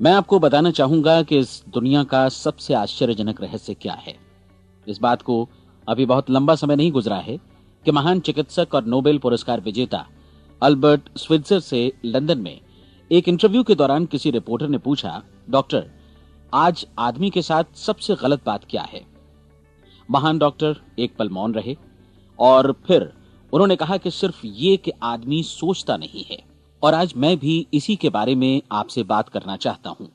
मैं आपको बताना चाहूंगा कि इस दुनिया का सबसे आश्चर्यजनक रहस्य क्या है। इस बात को अभी बहुत लंबा समय नहीं गुजरा है कि महान चिकित्सक और नोबेल पुरस्कार विजेता अल्बर्ट स्विट्जर से लंदन में एक इंटरव्यू के दौरान किसी रिपोर्टर ने पूछा, डॉक्टर, आज आदमी के साथ सबसे गलत बात क्या है? महान डॉक्टर एक पल मौन रहे और फिर उन्होंने कहा कि सिर्फ ये कि आदमी सोचता नहीं है। और आज मैं भी इसी के बारे में आपसे बात करना चाहता हूं।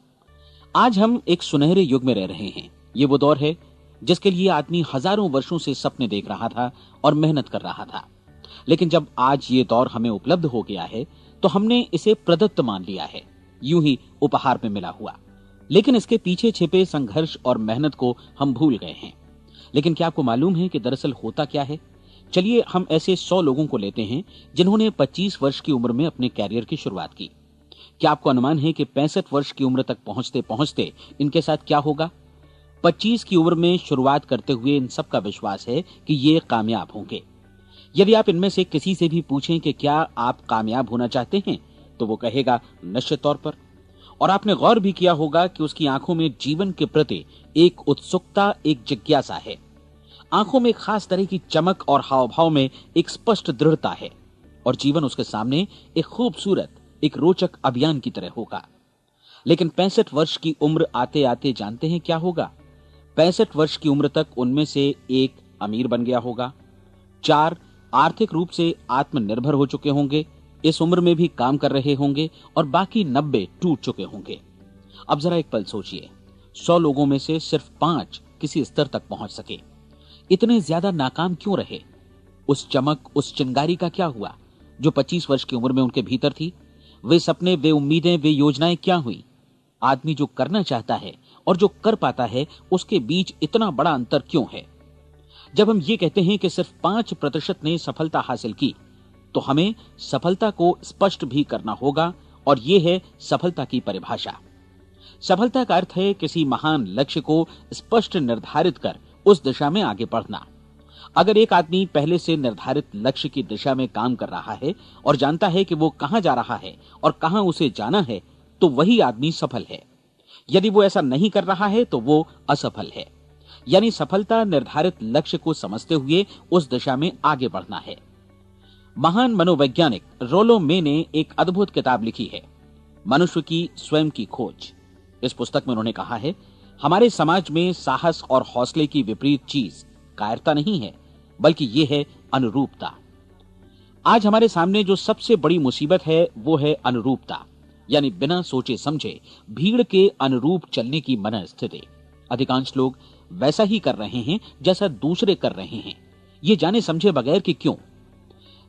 आज हम एक सुनहरे युग में रह रहे हैं। ये वो दौर है जिसके लिए आदमी हजारों वर्षों से सपने देख रहा था और मेहनत कर रहा था। लेकिन जब आज ये दौर हमें उपलब्ध हो गया है तो हमने इसे प्रदत्त मान लिया है, यूं ही उपहार में मिला हुआ। लेकिन इसके पीछे छिपे संघर्ष और मेहनत को हम भूल गए हैं। लेकिन क्या आपको मालूम है कि दरअसल होता क्या है? चलिए हम ऐसे 100 लोगों को लेते हैं जिन्होंने 25 वर्ष की उम्र में अपने कैरियर की शुरुआत की। क्या आपको अनुमान है कि 65 वर्ष की उम्र तक पहुंचते पहुंचते इनके साथ क्या होगा? 25 की उम्र में शुरुआत करते हुए इन सब का विश्वास है कि ये कामयाब होंगे। यदि आप इनमें से किसी से भी पूछें कि क्या आप कामयाब होना चाहते हैं, तो वो कहेगा निश्चित तौर पर। और आपने गौर भी किया होगा कि उसकी आंखों में जीवन के प्रति एक उत्सुकता, एक जिज्ञासा है। आंखों में खास तरह की चमक और हाव भाव में एक स्पष्ट दृढ़ता है और जीवन उसके सामने एक खूबसूरत, एक रोचक अभियान की तरह होगा। लेकिन 65 वर्ष की उम्र आते आते जानते हैं क्या होगा? 65 वर्ष की उम्र तक उनमें से एक अमीर बन गया होगा, 4 आर्थिक रूप से आत्मनिर्भर हो चुके होंगे, इस उम्र में भी काम कर रहे होंगे और बाकी 90 टूट चुके होंगे। अब जरा एक पल सोचिए, 100 लोगों में से सिर्फ 5 किसी स्तर तक पहुंच सके। इतने ज्यादा नाकाम क्यों रहे? उस चमक, उस चिंगारी का क्या हुआ जो 25 वर्ष की उम्र में उनके भीतर थी? वे सपने, वे उम्मीदें, वे योजनाएं क्या हुई? आदमी जो करना चाहता है और जो कर पाता है, उसके बीच इतना बड़ा अंतर क्यों है? जब हम ये कहते हैं कि सिर्फ 5% ने सफलता हासिल की, तो हमें सफलता को स्पष्ट भी करना होगा और यह है सफलता की परिभाषा। सफलता का अर्थ है किसी महान लक्ष्य को स्पष्ट निर्धारित कर उस दिशा में आगे बढ़ना। अगर एक आदमी पहले से निर्धारित लक्ष्य की दिशा में काम कर रहा है और जानता है कि वो कहां जा रहा है और कहां उसे जाना है, तो वही आदमी सफल है। यदि वो ऐसा नहीं कर रहा है तो वो असफल है। यानी सफलता निर्धारित लक्ष्य को समझते हुए उस दिशा में आगे बढ़ना है। महान मनोवैज्ञानिक रोलो मे ने एक अद्भुत किताब लिखी है, मनुष्य की स्वयं की खोज। इस पुस्तक में उन्होंने कहा है, हमारे समाज में साहस और हौसले की विपरीत चीज कायरता नहीं है, बल्कि यह है अनुरूपता। आज हमारे सामने जो सबसे बड़ी मुसीबत है वो है अनुरूपता, यानी बिना सोचे समझे भीड़ के अनुरूप चलने की मनस्थिति। अधिकांश लोग वैसा ही कर रहे हैं जैसा दूसरे कर रहे हैं, ये जाने समझे बगैर कि क्यों।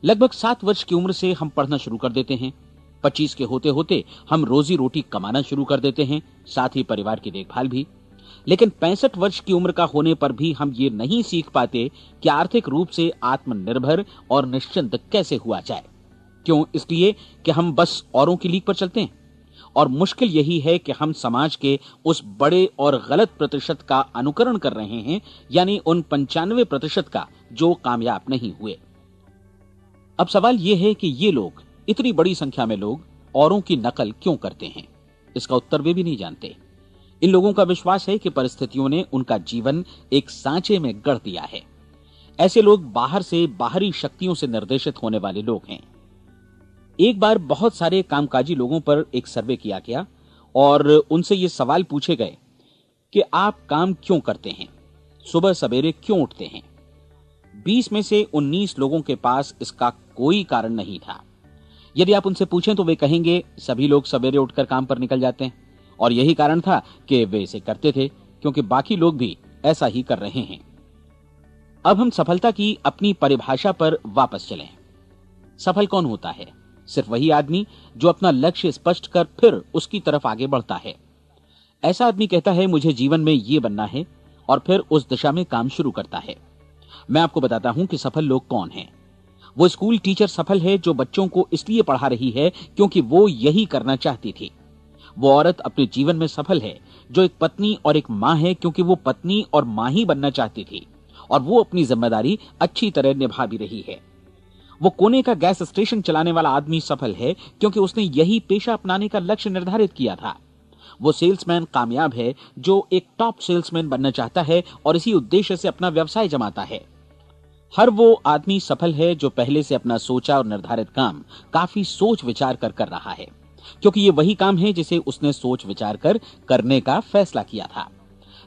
लगभग 7 वर्ष की उम्र से हम पढ़ना शुरू कर देते हैं। 25 के होते होते हम रोजी रोटी कमाना शुरू कर देते हैं, साथ ही परिवार की देखभाल भी। लेकिन 65 वर्ष की उम्र का होने पर भी हम ये नहीं सीख पाते कि आर्थिक रूप से आत्मनिर्भर और निश्चिंत कैसे हुआ जाए। क्यों? इसलिए कि हम बस औरों की लीक पर चलते हैं। और मुश्किल यही है कि हम समाज के उस बड़े और गलत प्रतिशत का अनुकरण कर रहे हैं, यानी उन 95% का जो कामयाब नहीं हुए। अब सवाल यह है कि ये लोग, इतनी बड़ी संख्या में लोग, औरों की नकल क्यों करते हैं? इसका उत्तर वे भी नहीं जानते। इन लोगों का विश्वास है कि परिस्थितियों ने उनका जीवन एक सांचे में गढ़ दिया है। ऐसे लोग बाहर से, बाहरी शक्तियों से निर्देशित होने वाले लोग हैं। एक बार बहुत सारे कामकाजी लोगों पर एक सर्वे किया गया और उनसे ये सवाल पूछे गए कि आप काम क्यों करते हैं, सुबह सवेरे क्यों उठते हैं? 20 में से 19 लोगों के पास इसका कोई कारण नहीं था। यदि आप उनसे पूछें तो वे कहेंगे सभी लोग सवेरे उठकर काम पर निकल जाते हैं और यही कारण था कि वे इसे करते थे क्योंकि बाकी लोग भी ऐसा ही कर रहे हैं। अब हम सफलता की अपनी परिभाषा पर वापस चलें। सफल कौन होता है? सिर्फ वही आदमी जो अपना लक्ष्य स्पष्ट कर फिर उसकी तरफ आगे बढ़ता है। ऐसा आदमी कहता है मुझे जीवन में ये बनना है और फिर उस दिशा में काम शुरू करता है। मैं आपको बताता हूं कि सफल लोग कौन हैं। वो स्कूल टीचर सफल है जो बच्चों को इसलिए पढ़ा रही है क्योंकि वो यही करना चाहती थी। वो औरत अपने जीवन में सफल है जो एक पत्नी और एक मां है क्योंकि वो पत्नी और मां ही बनना चाहती थी और वो अपनी जिम्मेदारी अच्छी तरह निभा भी रही है। वो कोने का गैस स्टेशन चलाने वाला आदमी सफल है क्योंकि उसने यही पेशा अपनाने का लक्ष्य निर्धारित किया था। वो सेल्समैन कामयाब है जो एक टॉप सेल्समैन बनना चाहता है और इसी उद्देश्य से अपना व्यवसाय जमाता है। हर वो आदमी सफल है जो पहले से अपना सोचा और निर्धारित काम काफी सोच विचार कर रहा है, क्योंकि ये वही काम है जिसे उसने सोच विचार कर करने का फैसला किया था।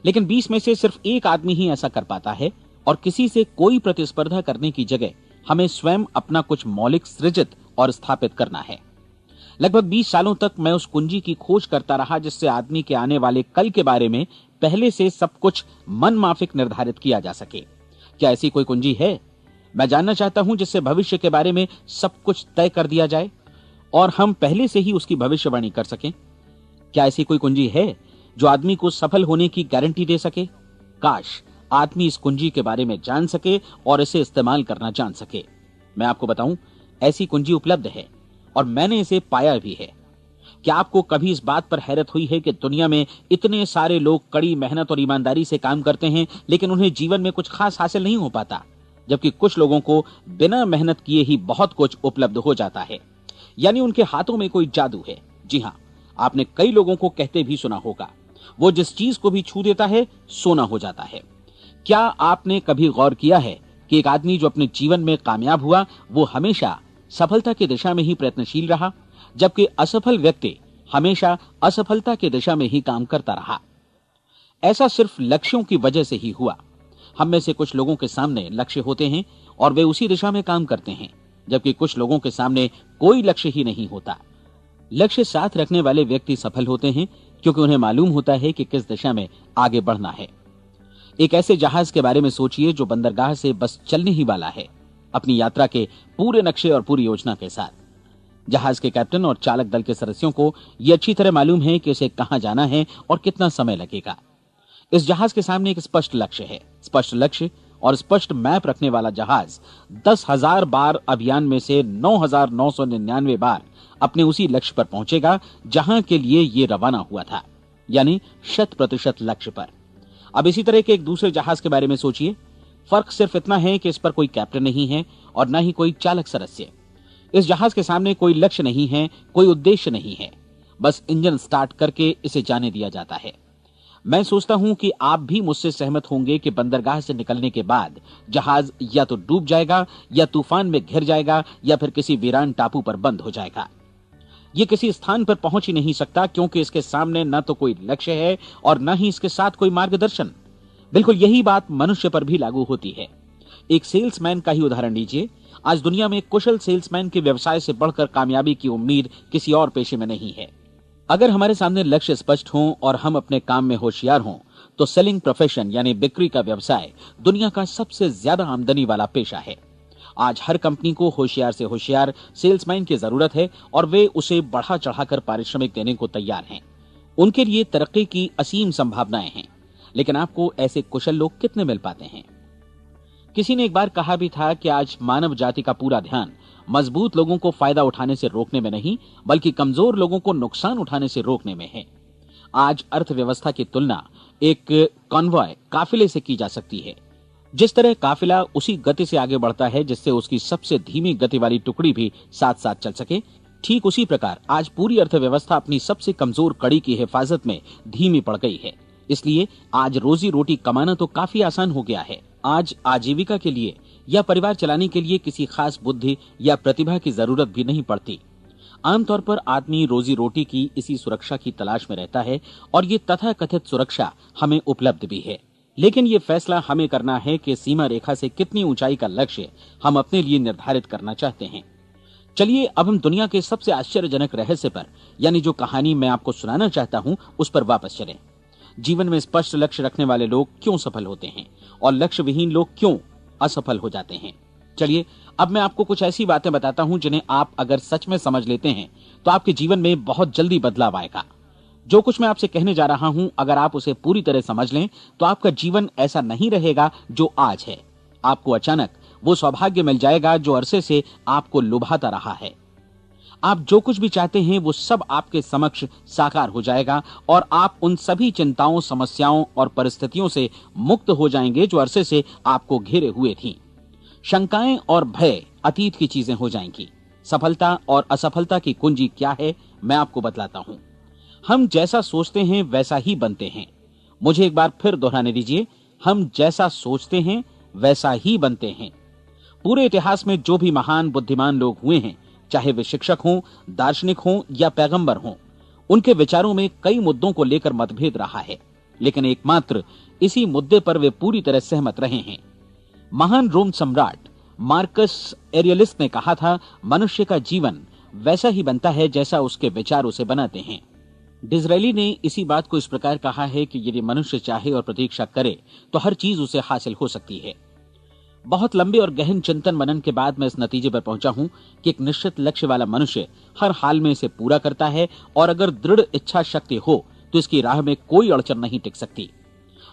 लेकिन 20 में से सिर्फ एक आदमी ही ऐसा कर पाता है, और किसी से कोई प्रतिस्पर्धा करने की जगह हमें स्वयं अपना कुछ मौलिक सृजित और स्थापित करना है। लगभग 20 सालों तक मैं उस कुंजी की खोज करता रहा जिससे आदमी के आने वाले कल के बारे में पहले से सब कुछ मन माफिक निर्धारित किया जा सके। क्या ऐसी कोई कुंजी है? मैं जानना चाहता हूं जिससे भविष्य के बारे में सब कुछ तय कर दिया जाए और हम पहले से ही उसकी भविष्यवाणी कर सकें। क्या ऐसी कोई कुंजी है जो आदमी को सफल होने की गारंटी दे सके? काश आदमी इस कुंजी के बारे में जान सके और इसे इस्तेमाल करना जान सके। मैं आपको बताऊं, ऐसी कुंजी उपलब्ध है और मैंने इसे पाया भी है। क्या आपको कभी इस बात पर हैरत हुई है कि दुनिया में इतने सारे लोग कड़ी मेहनत और ईमानदारी से काम करते हैं, लेकिन उन्हें जीवन में कुछ खास हासिल नहीं हो पाता, जबकि कुछ लोगों को बिना मेहनत किए ही बहुत कुछ उपलब्ध हो जाता है। यानी उनके हाथों में कोई जादू है। जी हाँ, आपने कई लोगों को कहते भी सुना होगा, वो जिस चीज को भी छू देता है सोना हो जाता है। क्या आपने कभी गौर किया है कि एक आदमी जो अपने जीवन में कामयाब हुआ वो हमेशा सफलता की दिशा में ही प्रयत्नशील रहा, जबकि असफल व्यक्ति हमेशा असफलता की दिशा में ही काम करता रहा? ऐसा सिर्फ लक्ष्यों की वजह से ही हुआ। हम में से कुछ लोगों के सामने लक्ष्य होते हैं और वे उसी दिशा में काम करते हैं, जबकि कुछ लोगों के सामने कोई लक्ष्य ही नहीं होता। लक्ष्य साथ रखने वाले व्यक्ति सफल होते हैं क्योंकि उन्हें मालूम होता है कि किस दिशा में आगे बढ़ना है। एक ऐसे जहाज के बारे में सोचिए जो बंदरगाह से बस चलने ही वाला है, अपनी यात्रा के पूरे नक्शे और पूरी योजना के साथ। जहाज के कैप्टन और चालक दल के सदस्यों को यह अच्छी तरह मालूम है कि उसे कहां जाना है और कितना समय लगेगा। इस जहाज के सामने एक स्पष्ट लक्ष्य है। स्पष्ट लक्ष्य और स्पष्ट मैप रखने वाला जहाज 10,000 बार अभियान में से 9,999 बार अपने उसी लक्ष्य पर पहुंचेगा जहां के लिए ये रवाना हुआ था, यानी 100% लक्ष्य पर। अब इसी तरह के एक दूसरे जहाज के बारे में सोचिए। फर्क सिर्फ इतना है कि इस पर कोई कैप्टन नहीं है और न ही कोई चालक सदस्य। इस जहाज के सामने कोई लक्ष्य नहीं है, कोई उद्देश्य नहीं है, बस इंजन स्टार्ट करके इसे जाने दिया जाता है। मैं सोचता हूं कि आप भी मुझसे सहमत होंगे कि बंदरगाह से निकलने के बाद जहाज या तो डूब जाएगा या तूफान में घिर जाएगा या फिर किसी वीरान टापू पर बंद हो जाएगा। ये किसी स्थान पर पहुंच ही नहीं सकता क्योंकि इसके सामने न तो कोई लक्ष्य है और न ही इसके साथ कोई मार्गदर्शन। बिल्कुल यही बात मनुष्य पर भी लागू होती है। एक सेल्समैन का ही उदाहरण लीजिए। आज दुनिया में कुशल सेल्समैन के व्यवसाय से बढ़कर कामयाबी की उम्मीद किसी और पेशे में नहीं है। अगर हमारे सामने लक्ष्य स्पष्ट हो और हम अपने काम में होशियार हों, तो सेलिंग प्रोफेशन यानी बिक्री का व्यवसाय दुनिया का सबसे ज्यादा आमदनी वाला पेशा है। आज हर कंपनी को होशियार से होशियार सेल्समैन की जरूरत है और वे उसे बढ़ा चढ़ाकर पारिश्रमिक देने को तैयार हैं। उनके लिए तरक्की की असीम संभावनाएं हैं, लेकिन आपको ऐसे कुशल लोग कितने मिल पाते हैं? किसी ने एक बार कहा भी था कि आज मानव जाति का पूरा ध्यान मजबूत लोगों को फायदा उठाने से रोकने में नहीं, बल्कि कमजोर लोगों को नुकसान उठाने से रोकने में है। आज अर्थव्यवस्था की तुलना एक कॉन्वॉय काफिले से की जा सकती है। जिस तरह काफिला उसी गति से आगे बढ़ता है जिससे उसकी सबसे धीमी गति वाली टुकड़ी भी साथ साथ चल सके, ठीक उसी प्रकार आज पूरी अर्थव्यवस्था अपनी सबसे कमजोर कड़ी की हिफाजत में धीमी पड़ गई है। इसलिए आज रोजी रोटी कमाना तो काफी आसान हो गया है। आज आजीविका के लिए या परिवार चलाने के लिए किसी खास बुद्धि या प्रतिभा की जरूरत भी नहीं पड़ती। आमतौर पर आदमी रोजी रोटी की इसी सुरक्षा की तलाश में रहता है और ये तथाकथित सुरक्षा हमें उपलब्ध भी है। लेकिन ये फैसला हमें करना है कि सीमा रेखा से कितनी ऊंचाई का लक्ष्य हम अपने लिए निर्धारित करना चाहते हैं। चलिए अब हम दुनिया के सबसे आश्चर्यजनक रहस्य पर, यानी जो कहानी मैं आपको सुनाना चाहता हूं, उस पर वापस चलें। जीवन में स्पष्ट लक्ष्य रखने वाले लोग क्यों सफल होते हैं और लक्ष्य विहीन लोग क्यों असफल हो जाते हैं? चलिए अब मैं आपको कुछ ऐसी बातें बताता हूं जिन्हें आप अगर सच में समझ लेते हैं तो आपके जीवन में बहुत जल्दी बदलाव आएगा। जो कुछ मैं आपसे कहने जा रहा हूं, अगर आप उसे पूरी तरह समझ लें तो आपका जीवन ऐसा नहीं रहेगा जो आज है। आपको अचानक वो सौभाग्य मिल जाएगा जो अरसे से आपको लुभाता रहा है। आप जो कुछ भी चाहते हैं वो सब आपके समक्ष साकार हो जाएगा और आप उन सभी चिंताओं, समस्याओं और परिस्थितियों से मुक्त हो जाएंगे जो अरसे से आपको घेरे हुए थीं। शंकाएं और भय अतीत की चीजें हो जाएंगी। सफलता और असफलता की कुंजी क्या है, मैं आपको बतलाता हूं। हम जैसा सोचते हैं वैसा ही बनते हैं। मुझे एक बार फिर दोहराने दीजिए, हम जैसा सोचते हैं वैसा ही बनते हैं। पूरे इतिहास में जो भी महान बुद्धिमान लोग हुए हैं, चाहे वे शिक्षक हों, दार्शनिक हों या पैगंबर हों, उनके विचारों में कई मुद्दों को लेकर मतभेद रहा है, लेकिन एकमात्र इसी मुद्दे पर वे पूरी तरह सहमत रहे हैं। महान रोम सम्राट मार्कस एरियलिस ने कहा था, मनुष्य का जीवन वैसा ही बनता है जैसा उसके विचार उसे बनाते हैं। डिज़रायली ने इसी बात को इस प्रकार कहा है कि यदि मनुष्य चाहे और प्रतीक्षा करे तो हर चीज उसे हासिल हो सकती है। बहुत लंबे और गहन चिंतन मनन के बाद मैं इस नतीजे पर पहुंचा हूं कि एक निश्चित लक्ष्य वाला मनुष्य हर हाल में इसे पूरा करता है, और अगर दृढ़ इच्छा शक्ति हो तो इसकी राह में कोई अड़चन नहीं टिक सकती।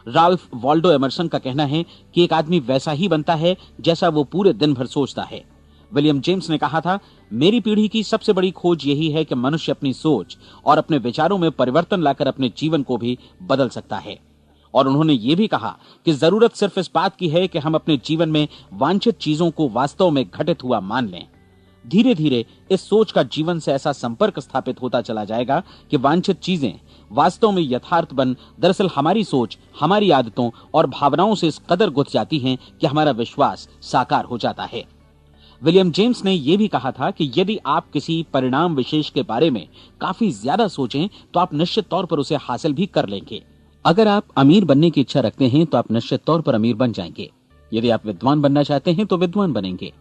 राल्फ वॉल्डो एमर्सन का कहना है कि एक आदमी वैसा ही बनता है जैसा वो पूरे दिन भर सोचता है। विलियम जेम्स ने कहा था, मेरी पीढ़ी की सबसे बड़ी खोज यही है कि मनुष्य अपनी सोच और अपने विचारों में परिवर्तन लाकर अपने जीवन को भी बदल सकता है। और उन्होंने ये भी कहा कि जरूरत सिर्फ इस बात की है कि हम अपने जीवन में वांछित चीजों को वास्तव में घटित हुआ मान लें। धीरे धीरे इस सोच का जीवन से ऐसा संपर्क स्थापित होता चला जाएगा कि वांछित चीजें वास्तव में यथार्थ बन दरअसल हमारी सोच, हमारी आदतों और भावनाओं से इस कदर गुथ जाती हैं कि हमारा विश्वास साकार हो जाता है। विलियम जेम्स ने यह भी कहा था कि यदि आप किसी परिणाम विशेष के बारे में काफी ज्यादा सोचें तो आप निश्चित तौर पर उसे हासिल भी कर लेंगे। अगर आप अमीर बनने की इच्छा रखते हैं तो आप निश्चित तौर पर अमीर बन जाएंगे। यदि आप विद्वान बनना चाहते हैं तो विद्वान बनेंगे।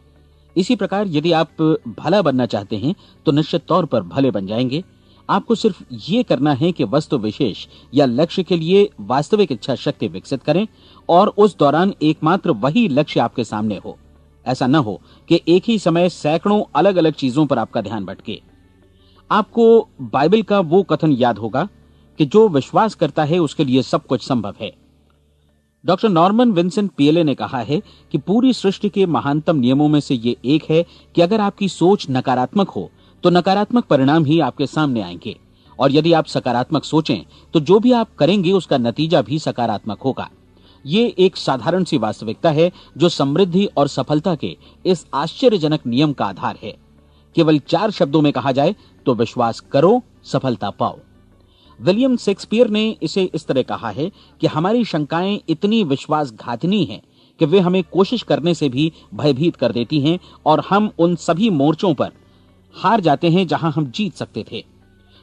इसी प्रकार यदि आप भला बनना चाहते हैं तो निश्चित तौर पर भले बन जाएंगे। आपको सिर्फ ये करना है कि वस्तु विशेष या लक्ष्य के लिए वास्तविक इच्छा शक्ति विकसित करें, और उस दौरान एकमात्र वही लक्ष्य आपके सामने हो। ऐसा न हो कि एक ही समय सैकड़ों अलग अलग चीजों पर आपका ध्यान भटके। आपको बाइबल का वो कथन याद होगा कि जो विश्वास करता है उसके लिए सब कुछ संभव है। डॉक्टर नॉर्मन विंसेंट पीएले ने कहा है कि पूरी सृष्टि के महानतम नियमों में से ये एक है कि अगर आपकी सोच नकारात्मक हो तो नकारात्मक परिणाम ही आपके सामने आएंगे, और यदि आप सकारात्मक सोचें तो जो भी आप करेंगे उसका नतीजा भी सकारात्मक होगा। ये एक साधारण सी वास्तविकता है जो समृद्धि और सफलता के इस आश्चर्यजनक नियम का आधार है। केवल 4 शब्दों में कहा जाए तो विश्वास करो, सफलता पाओ। विलियम शेक्सपियर ने इसे इस तरह कहा है कि हमारी शंकाएं इतनी विश्वासघातिनी हैं कि वे हमें कोशिश करने से भी भयभीत कर देती हैं, और हम उन सभी मोर्चों पर हार जाते हैं जहां हम जीत सकते थे।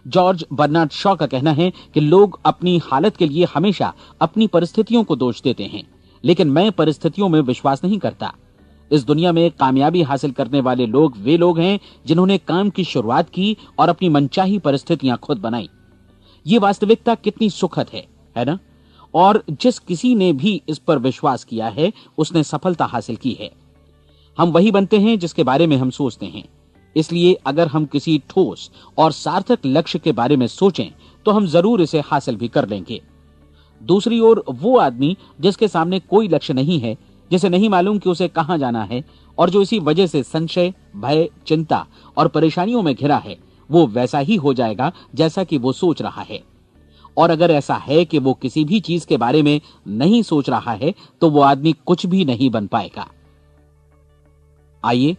जॉर्ज बर्नार्ड शॉ का कहना है कि लोग अपनी हालत के लिए हमेशा अपनी परिस्थितियों को दोष देते हैं, लेकिन मैं परिस्थितियों में विश्वास नहीं करता। इस दुनिया में कामयाबी हासिल करने वाले लोग वे लोग हैं जिन्होंने काम की शुरुआत की और अपनी मनचाही परिस्थितियां खुद बनाई। ये वास्तविकता कितनी सुखद है ना? और जिस किसी ने भी इस पर विश्वास किया है उसने सफलता हासिल की है। हम वही बनते हैं जिसके बारे में हम सोचते हैं। इसलिए अगर हम किसी ठोस और सार्थक लक्ष्य के बारे में सोचें तो हम जरूर इसे हासिल भी कर लेंगे। दूसरी ओर वो आदमी जिसके सामने कोई लक्ष्य नहीं है, जिसे नहीं मालूम कि उसे कहां जाना है, और जो इसी वजह से संशय, भय, चिंता और परेशानियों में घिरा है, वो वैसा ही हो जाएगा जैसा कि वो सोच रहा है। और अगर ऐसा है कि वो किसी भी चीज के बारे में नहीं सोच रहा है तो वो आदमी कुछ भी नहीं बन पाएगा। आइए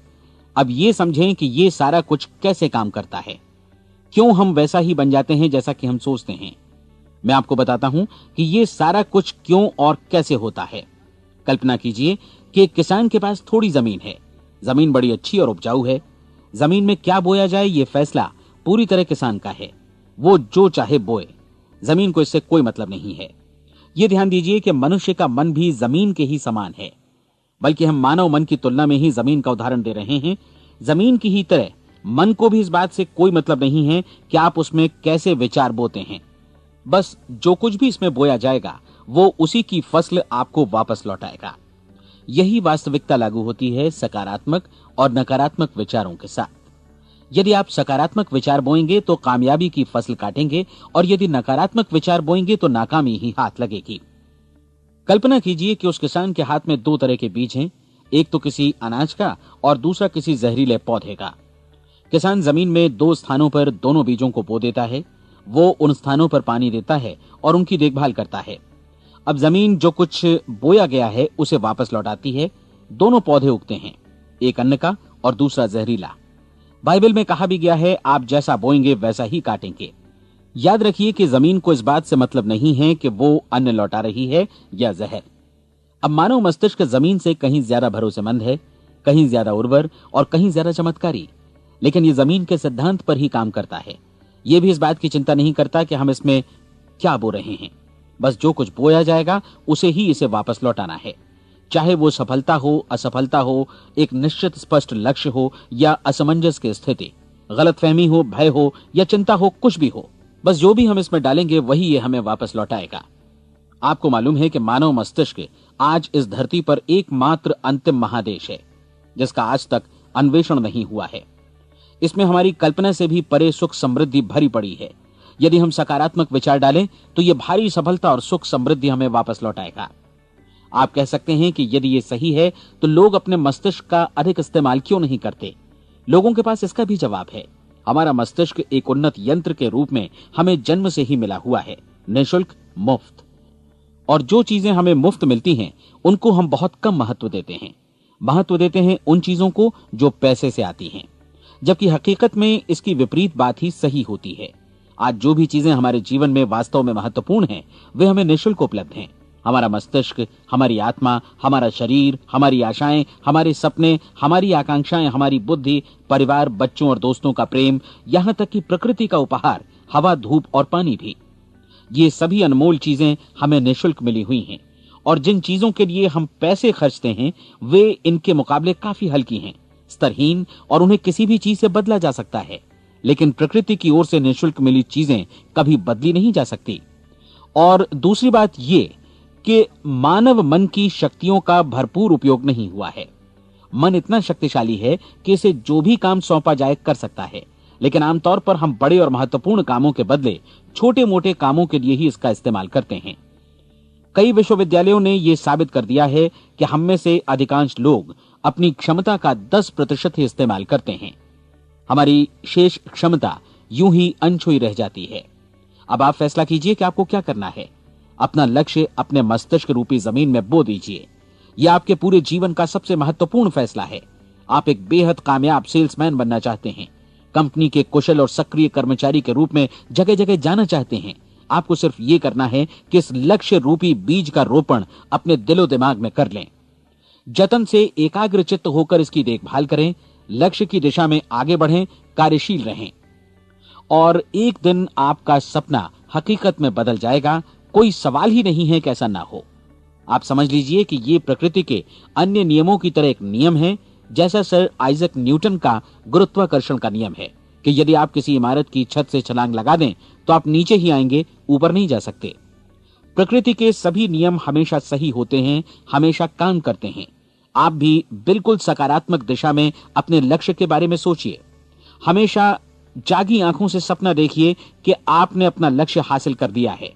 अब ये समझें कि ये सारा कुछ कैसे काम करता है, क्यों हम वैसा ही बन जाते हैं जैसा कि हम सोचते हैं। मैं आपको बताता हूं कि ये सारा कुछ क्यों और कैसे होता है। कल्पना कीजिए कि एक किसान के पास थोड़ी जमीन है। जमीन बड़ी अच्छी और उपजाऊ है। जमीन में क्या बोया जाए ये फैसला पूरी तरह किसान का है। वो जो चाहे बोए, जमीन को इससे कोई मतलब नहीं है। ये ध्यान दीजिए कि मनुष्य का मन भी जमीन के ही समान है, बल्कि हम मानव मन की तुलना में ही जमीन का उदाहरण दे रहे हैं। जमीन की ही तरह मन को भी इस बात से कोई मतलब नहीं है कि आप उसमें कैसे विचार बोते हैं। बस जो कुछ भी इसमें बोया जाएगा वो उसी की फसल आपको वापस लौटाएगा। यही वास्तविकता लागू होती है सकारात्मक और नकारात्मक विचारों के साथ। यदि आप सकारात्मक विचार बोएंगे तो कामयाबी की फसल काटेंगे, और यदि नकारात्मक विचार बोएंगे तो नाकामी ही हाथ लगेगी। कल्पना कीजिए कि उस किसान के हाथ में 2 तरह के बीज हैं, एक तो किसी अनाज का और दूसरा किसी जहरीले पौधे का। किसान जमीन में 2 स्थानों पर दोनों बीजों को बो देता है। वो उन स्थानों पर पानी देता है और उनकी देखभाल करता है। अब जमीन जो कुछ बोया गया है उसे वापस लौटाती है। दोनों पौधे उगते हैं, एक अन्न का और दूसरा जहरीला। बाइबल में कहा भी गया है, आप जैसा बोएंगे वैसा ही काटेंगे। याद रखिए कि जमीन को इस बात से मतलब नहीं है कि वो अन्न लौटा रही है या जहर। अब मानव मस्तिष्क जमीन से कहीं ज्यादा भरोसेमंद है, कहीं ज्यादा उर्वर और कहीं ज्यादा चमत्कारी, लेकिन ये जमीन के सिद्धांत पर ही काम करता है। ये भी इस बात की चिंता नहीं करता कि हम इसमें क्या बो रहे हैं। बस जो कुछ बोया जाएगा उसे ही इसे वापस लौटाना है, चाहे वो सफलता हो, असफलता हो, एक निश्चित स्पष्ट लक्ष्य हो या असमंजस की स्थिति, गलतफहमी हो, भय हो या चिंता हो, कुछ भी हो। बस जो भी हम इसमें डालेंगे वही ये हमें वापस लौटाएगा। आपको मालूम है कि मानव मस्तिष्क आज इस धरती पर एकमात्र अंतिम महादेश है जिसका आज तक अन्वेषण नहीं हुआ है। इसमें हमारी कल्पना से भी परे सुख समृद्धि भरी पड़ी है। यदि हम सकारात्मक विचार डालें तो यह भारी सफलता और सुख समृद्धि हमें वापस लौटाएगा। आप कह सकते हैं कि यदि ये सही है तो लोग अपने मस्तिष्क का अधिक इस्तेमाल क्यों नहीं करते? लोगों के पास इसका भी जवाब है। हमारा मस्तिष्क एक उन्नत यंत्र के रूप में हमें जन्म से ही मिला हुआ है, निःशुल्क, मुफ्त। और जो चीजें हमें मुफ्त मिलती हैं उनको हम बहुत कम महत्व देते हैं। महत्व देते हैं उन चीजों को जो पैसे से आती हैं, जबकि हकीकत में इसकी विपरीत बात ही सही होती है। आज जो भी चीजें हमारे जीवन में वास्तव में महत्वपूर्ण हैं वे हमें निःशुल्क उपलब्ध हैं। हमारा मस्तिष्क, हमारी आत्मा, हमारा शरीर, हमारी आशाएं, हमारे सपने, हमारी आकांक्षाएं, हमारी बुद्धि, परिवार, बच्चों और दोस्तों का प्रेम, यहां तक कि प्रकृति का उपहार, हवा, धूप और पानी भी। ये सभी अनमोल चीजें हमें निःशुल्क मिली हुई हैं और जिन चीजों के लिए हम पैसे खर्चते हैं वे इनके मुकाबले काफी हल्की हैं, स्तरहीन और उन्हें किसी भी चीज से बदला जा सकता है। लेकिन प्रकृति की ओर से निःशुल्क मिली चीजें कभी बदली नहीं जा सकती। और दूसरी बात ये कि मानव मन की शक्तियों का भरपूर उपयोग नहीं हुआ है। मन इतना शक्तिशाली है कि इसे जो भी काम सौंपा जाए कर सकता है, लेकिन आमतौर पर हम बड़े और महत्वपूर्ण कामों के बदले छोटे मोटे कामों के लिए ही इसका इस्तेमाल करते हैं। कई विश्वविद्यालयों ने यह साबित कर दिया है कि हम में से अधिकांश लोग अपनी क्षमता का 10% ही इस्तेमाल करते हैं। हमारी शेष क्षमता यूं ही अनछुई रह जाती है। अब आप फैसला कीजिए कि आपको क्या करना है। अपना लक्ष्य अपने मस्तिष्क रूपी जमीन में बो दीजिए। यह आपके पूरे जीवन का सबसे महत्वपूर्ण फैसला है। आप एक बेहद कामयाब सेल्समैन बनना चाहते हैं, कंपनी के कुशल और सक्रिय कर्मचारी के रूप में जगह जगह जाना चाहते हैं। आपको सिर्फ ये करना है कि इस लक्ष्य रूपी बीज का रोपण अपने दिलो दिमाग में कर लें। जतन से एकाग्रचित्त होकर इसकी देखभाल करें, लक्ष्य की दिशा में आगे बढ़ें, कार्यशील रहें और एक दिन आपका सपना हकीकत में बदल जाएगा। कोई सवाल ही नहीं है कि ऐसा ना हो। आप समझ लीजिए कि ये प्रकृति के अन्य नियमों की तरह एक नियम है, जैसा सर आइजक न्यूटन का गुरुत्वाकर्षण का नियम है कि यदि आप किसी इमारत की छत से छलांग लगा दें तो आप नीचे ही आएंगे, ऊपर नहीं जा सकते। प्रकृति के सभी नियम हमेशा सही होते हैं, हमेशा काम करते हैं। आप भी बिल्कुल सकारात्मक दिशा में अपने लक्ष्य के बारे में सोचिए। हमेशा जागी आंखों से सपना देखिए कि आपने अपना लक्ष्य हासिल कर दिया है।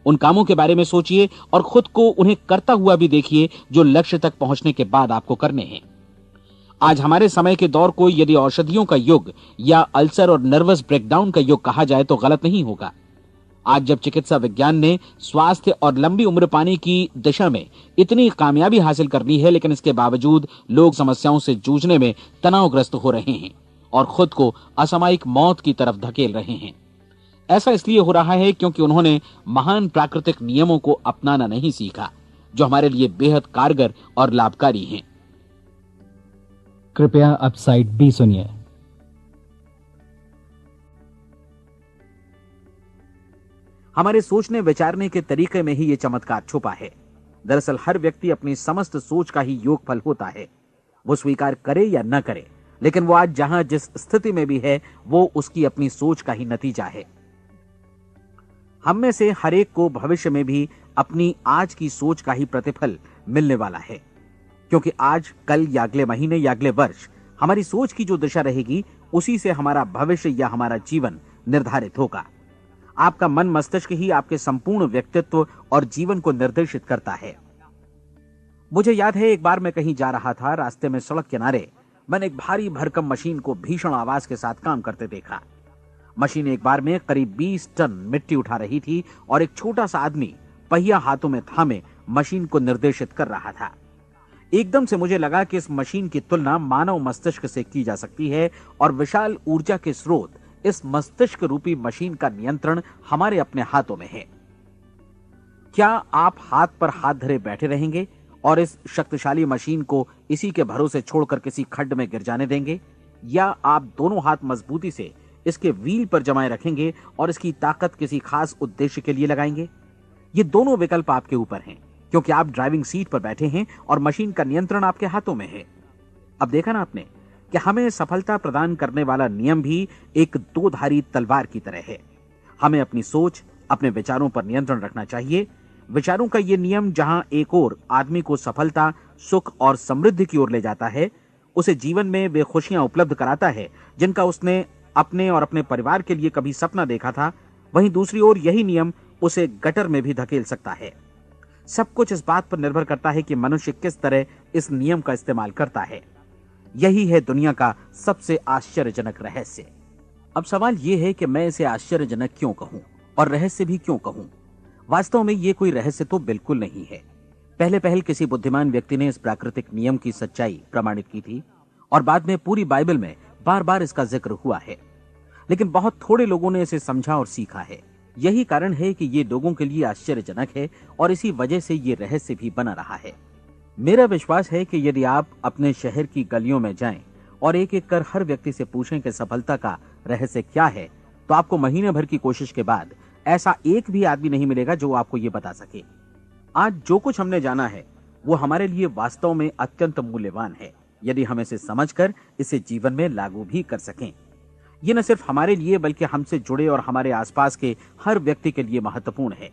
उन कामों के बारे में सोचिए और खुद को उन्हें करता हुआ भी देखिए जो लक्ष्य तक पहुंचने के बाद आपको करने हैं। आज हमारे समय के दौर को यदि औषधियों का युग या अल्सर और नर्वस ब्रेकडाउन का युग कहा जाए तो गलत नहीं होगा। आज जब चिकित्सा विज्ञान ने स्वास्थ्य और लंबी उम्र पाने की दिशा में इतनी कामयाबी हासिल कर ली है, लेकिन इसके बावजूद लोग समस्याओं से जूझने में तनावग्रस्त हो रहे हैं और खुद को असामयिक मौत की तरफ धकेल रहे हैं। ऐसा इसलिए हो रहा है क्योंकि उन्होंने महान प्राकृतिक नियमों को अपनाना नहीं सीखा जो हमारे लिए बेहद कारगर और लाभकारी हैं। कृपया अब साइड बी सुनिए। हमारे सोचने विचारने के तरीके में ही ये चमत्कार छुपा है। दरअसल हर व्यक्ति अपनी समस्त सोच का ही योगफल होता है। वो स्वीकार करे या न करे, लेकिन वो आज जहां जिस स्थिति में भी है वो उसकी अपनी सोच का ही नतीजा है। हम में से हर एक को भविष्य में भी अपनी आज की सोच का ही प्रतिफल मिलने वाला है, क्योंकि आज, कल या अगले महीने या अगले वर्ष हमारी सोच की जो दिशा रहेगी उसी से हमारा भविष्य या हमारा जीवन निर्धारित होगा। आपका मन मस्तिष्क ही आपके संपूर्ण व्यक्तित्व और जीवन को निर्देशित करता है। मुझे याद है एक बार मैं कहीं जा रहा था, रास्ते में सड़क किनारे मैंने एक भारी भरकम मशीन को भीषण आवाज के साथ काम करते देखा। मशीन एक बार में करीब 20 टन मिट्टी उठा रही थी और एक छोटा सा आदमी पहिया हाथों में थामे मशीन को निर्देशित कर रहा था। एकदम से मुझे लगा कि इस मशीन की तुलना मानव मस्तिष्क से की जा सकती है और विशाल ऊर्जा के स्रोत इस मस्तिष्क रूपी मशीन का नियंत्रण हमारे अपने हाथों में है। क्या आप हाथ पर हाथ धरे बैठे रहेंगे और इस शक्तिशाली मशीन को इसी के भरोसे छोड़कर किसी खड्ड में गिर जाने देंगे, या आप दोनों हाथ मजबूती से इसके व्हील पर जमाए रखेंगे और इसकी ताकत किसी खास उद्देश्य के लिए लगाएंगे? ये दोनों विकल्प आपके ऊपर हैं, क्योंकि आप ड्राइविंग सीट पर बैठे हैं और मशीन का नियंत्रण आपके हाथों में है। अब देखा ना आपने कि हमें सफलता प्रदान करने वाला नियम भी एक दो-धारी तलवार की तरह है। हमें अपनी सोच, अपने विचारों पर नियंत्रण रखना चाहिए। विचारों का ये नियम जहां एक ओर आदमी को सफलता, सुख और समृद्धि की ओर ले जाता है, उसे जीवन में वे खुशियां उपलब्ध कराता है जिनका उसने अपने और अपने परिवार के लिए कभी सपना देखा था, वहीं दूसरी ओर यही नियम उसे गटर में भी धकेल सकता है। सब कुछ इस बात पर निर्भर करता है कि मनुष्य किस तरह इस नियम का इस्तेमाल करता है। यही है दुनिया का सबसे आश्चर्यजनक रहस्य। अब सवाल यह है कि मैं इसे आश्चर्यजनक क्यों कहूं और रहस्य भी क्यों कहूं? वास्तव में यह कोई रहस्य तो बिल्कुल नहीं है। पहले पहल किसी बुद्धिमान व्यक्ति ने इस प्राकृतिक नियम की सच्चाई प्रमाणित की थी और बाद में पूरी बाइबल में बार बार इसका जिक्र हुआ है, लेकिन बहुत थोड़े लोगों ने इसे समझा और सीखा है। यही कारण है कि ये लोगों के लिए आश्चर्यजनक है और इसी वजह से ये रहस्य भी बना रहा है। मेरा विश्वास है कि यदि आप अपने शहर की गलियों में जाएं और एक एक कर हर व्यक्ति से पूछें कि सफलता का रहस्य क्या है, तो आपको महीने भर की कोशिश के बाद ऐसा एक भी आदमी नहीं मिलेगा जो आपको ये बता सके। आज जो कुछ हमने जाना है वो हमारे लिए वास्तव में अत्यंत मूल्यवान है, यदि हम इसे समझकर इसे जीवन में लागू भी कर सकें। ये न सिर्फ हमारे लिए बल्कि हमसे जुड़े और हमारे आसपास के हर व्यक्ति के लिए महत्वपूर्ण है।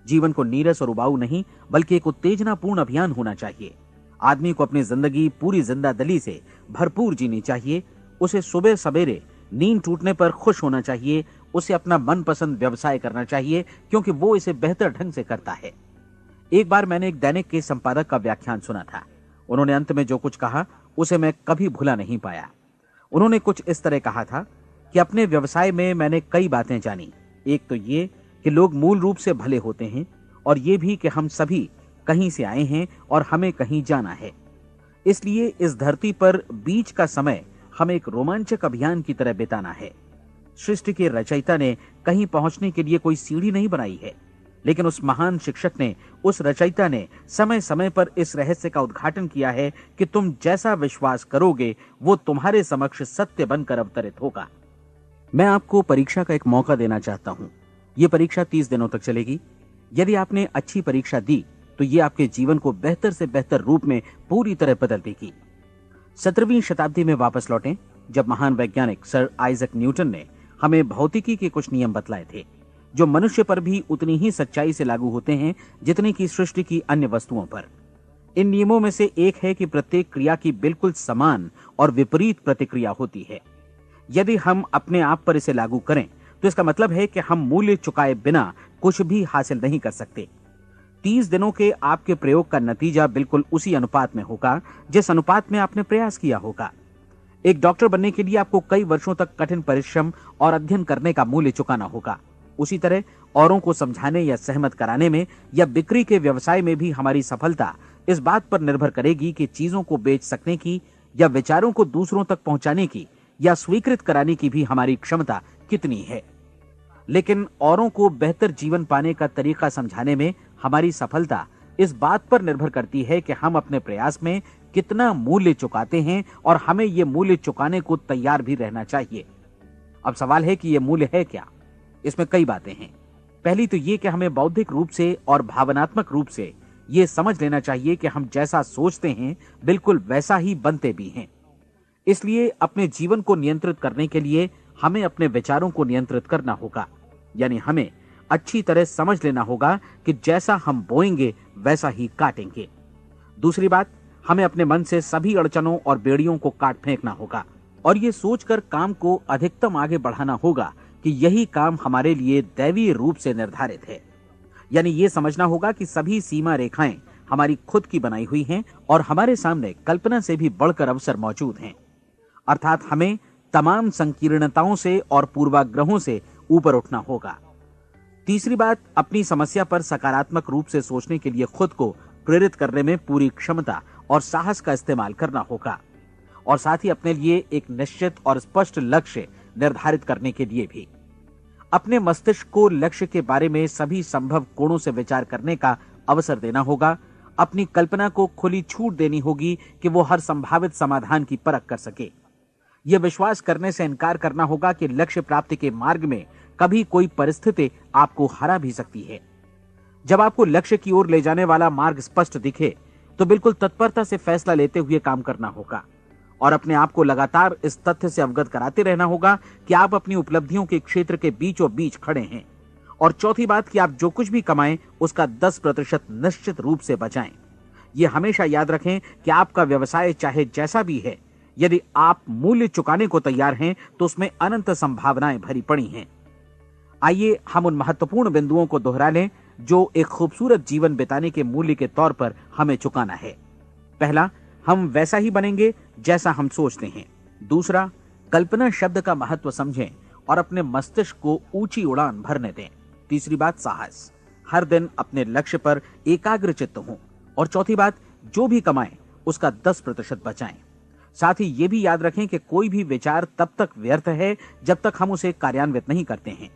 जीवन को नीरस और उबाऊ नहीं बल्कि एक उत्तेजनापूर्ण अभियान होना चाहिए। आदमी को अपनी जिंदगी पूरी जिंदादिली से भरपूर जीनी चाहिए। उसे सुबह सवेरे नींद टूटने पर खुश होना चाहिए। उसे अपना मनपसंद व्यवसाय करना चाहिए क्योंकि वो इसे बेहतर ढंग से करता है। एक बार मैंने एक दैनिक के संपादक का व्याख्यान सुना था। उन्होंने अंत में जो कुछ कहा उसे मैं कभी भुला नहीं पाया। उन्होंने कुछ इस तरह कहा था कि अपने व्यवसाय में मैंने कई बातें जानी। एक तो ये कि लोग मूल रूप से भले होते हैं और ये भी कि हम सभी कहीं से आए हैं और हमें कहीं जाना है। इसलिए इस धरती पर बीच का समय हमें एक रोमांचक अभियान की तरह बिताना है। सृष्टि के रचयिता ने कहीं पहुंचने के लिए कोई सीढ़ी नहीं बनाई है, लेकिन उस महान शिक्षक ने, उस रचयिता ने समय समय पर इस रहस्य का उद्घाटन किया है कि तुम जैसा विश्वास करोगे वो तुम्हारे समक्ष सत्य बनकर अवतरित होगा। मैं आपको परीक्षा का एक मौका देना चाहता हूं। यह परीक्षा 30 दिनों तक चलेगी। यदि आपने अच्छी परीक्षा दी तो ये आपके जीवन को बेहतर से बेहतर रूप में पूरी तरह बदल देगी। 17वीं शताब्दी में वापस लौटें, जब महान वैज्ञानिक सर आइजक न्यूटन ने हमें भौतिकी के कुछ नियम बतलाए थे, जो मनुष्य पर भी उतनी ही सच्चाई से लागू होते हैं जितनी की सृष्टि की अन्य वस्तुओं पर। इन नियमों में से एक है कि प्रत्येक क्रिया की बिल्कुल समान और विपरीत प्रतिक्रिया होती है। यदि हम अपने आप पर इसे लागू करें तो इसका मतलब है कि हम मूल्य चुकाए बिना कुछ भी हासिल नहीं कर सकते। 30 दिनों के आपके प्रयोग का नतीजा बिल्कुल उसी अनुपात में होगा जिस अनुपात में आपने प्रयास किया होगा। एक डॉक्टर बनने के लिए आपको कई वर्षों तक कठिन परिश्रम और अध्ययन करने का मूल्य चुकाना होगा। उसी तरह औरों को समझाने या सहमत कराने में या बिक्री के व्यवसाय में भी हमारी सफलता इस बात पर निर्भर करेगी कि चीजों को बेच सकने की या विचारों को दूसरों तक पहुंचाने की या स्वीकृत कराने की भी हमारी क्षमता कितनी है। लेकिन औरों को बेहतर जीवन पाने का तरीका समझाने में हमारी सफलता इस बात पर निर्भर करती है कि हम अपने प्रयास में कितना मूल्य चुकाते हैं और हमें यह मूल्य चुकाने को तैयार भी रहना चाहिए। अब सवाल है कि यह मूल्य है क्या? इसमें कई बातें हैं। पहली तो यह कि हमें बौद्धिक रूप से और भावनात्मक रूप से यह समझ लेना चाहिए कि हम जैसा सोचते हैं बिल्कुल वैसा ही बनते भी हैं। इसलिए अपने जीवन को नियंत्रित करने के लिए हमें अपने विचारों को नियंत्रित करना होगा। यानी हमें अच्छी तरह समझ लेना होगा कि जैसा हम बोएंगे वैसा ही काटेंगे। दूसरी बात, हमें अपने मन से सभी अड़चनों और बेड़ियों को काट फेंकना होगा और ये सोचकर काम को अधिकतम आगे बढ़ाना होगा कि यही काम हमारे लिए दैवीय रूप से निर्धारित है। यानी ये समझना होगा कि सभी सीमा रेखाएं हमारी खुद की बनाई हुई हैं और हमारे सामने कल्पना से भी बढ़कर अवसर मौजूद हैं। अर्थात हमें तमाम संकीर्णताओं से और पूर्वाग्रहों से ऊपर उठना होगा। तीसरी बात, अपनी समस्या पर सकारात्मक रूप से सोचने के लिए खुद को प्रेरित करने में पूरी क्षमता और साहस का इस्तेमाल करना होगा और साथ ही अपने लिए एक निश्चित और स्पष्ट लक्ष्य निर्धारित करने के लिए भी। अपने मस्तिष्क को लक्ष्य के बारे में सभी संभव कोणों से विचार करने का अवसर देना होगा। अपनी कल्पना को खुली छूट देनी होगी कि वो हर संभावित समाधान की परख कर सके। यह विश्वास करने से इनकार करना होगा कि लक्ष्य प्राप्ति के मार्ग में कभी कोई परिस्थिति आपको हरा भी सकती है। जब आपको लक्ष्य की ओर ले जाने वाला मार्ग स्पष्ट दिखे तो बिल्कुल तत्परता से फैसला लेते हुए काम करना होगा और अपने आप को लगातार इस तथ्य से अवगत कराते रहना होगा कि आप अपनी उपलब्धियों के क्षेत्र के बीचों बीच खड़े हैं। और चौथी बात कि आप जो कुछ भी कमाएं उसका 10% निश्चित रूप से बचाएं। यह हमेशा याद रखें कि आपका व्यवसाय चाहे जैसा भी है, यदि आप मूल्य चुकाने को तैयार हैं तो उसमें अनंत संभावनाएं भरी पड़ी हैं। आइए हम उन महत्वपूर्ण बिंदुओं को दोहरा लें जो एक खूबसूरत जीवन बिताने के मूल्य के तौर पर हमें चुकाना है। पहला, हम वैसा ही बनेंगे जैसा हम सोचते हैं। दूसरा, कल्पना शब्द का महत्व समझें और अपने मस्तिष्क को ऊंची उड़ान भरने दें। तीसरी बात, साहस, हर दिन अपने लक्ष्य पर एकाग्र चित्त हों। और चौथी बात, जो भी कमाएं उसका 10% बचाएं। साथ ही ये भी याद रखें कि कोई भी विचार तब तक व्यर्थ है जब तक हम उसे कार्यान्वित नहीं करते हैं।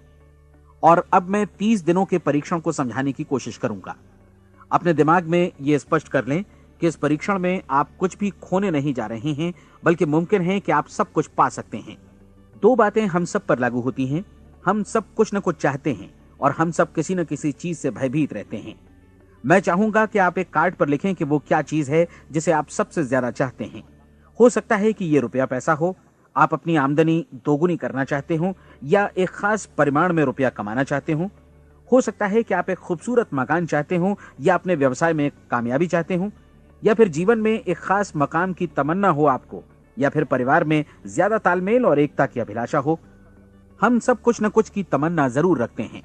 और अब मैं 30 दिनों के परीक्षण को समझाने की कोशिश करूंगा। अपने दिमाग में यह स्पष्ट कर लें कि इस परीक्षण में आप कुछ भी खोने नहीं जा रहे हैं, बल्कि मुमकिन है कि आप सब कुछ पा सकते हैं। 2 बातें हम सब पर लागू होती हैं। हम सब कुछ न कुछ चाहते हैं और हम सब किसी न किसी चीज से भयभीत रहते हैं। मैं चाहूंगा कि आप एक कार्ड पर लिखें कि वो क्या चीज है जिसे आप सबसे ज्यादा चाहते हैं। हो सकता है कि ये रुपया पैसा हो, आप अपनी आमदनी दोगुनी करना चाहते हो, या एक खास परिमाण में रुपया कमाना चाहते हो सकता है कि आप एक खूबसूरत मकान चाहते हो, या अपने व्यवसाय में कामयाबी चाहते हो, या फिर जीवन में एक खास मकाम की तमन्ना हो आपको, या फिर परिवार में ज्यादा तालमेल और एकता की अभिलाषा हो। हम सब कुछ न कुछ की तमन्ना जरूर रखते हैं।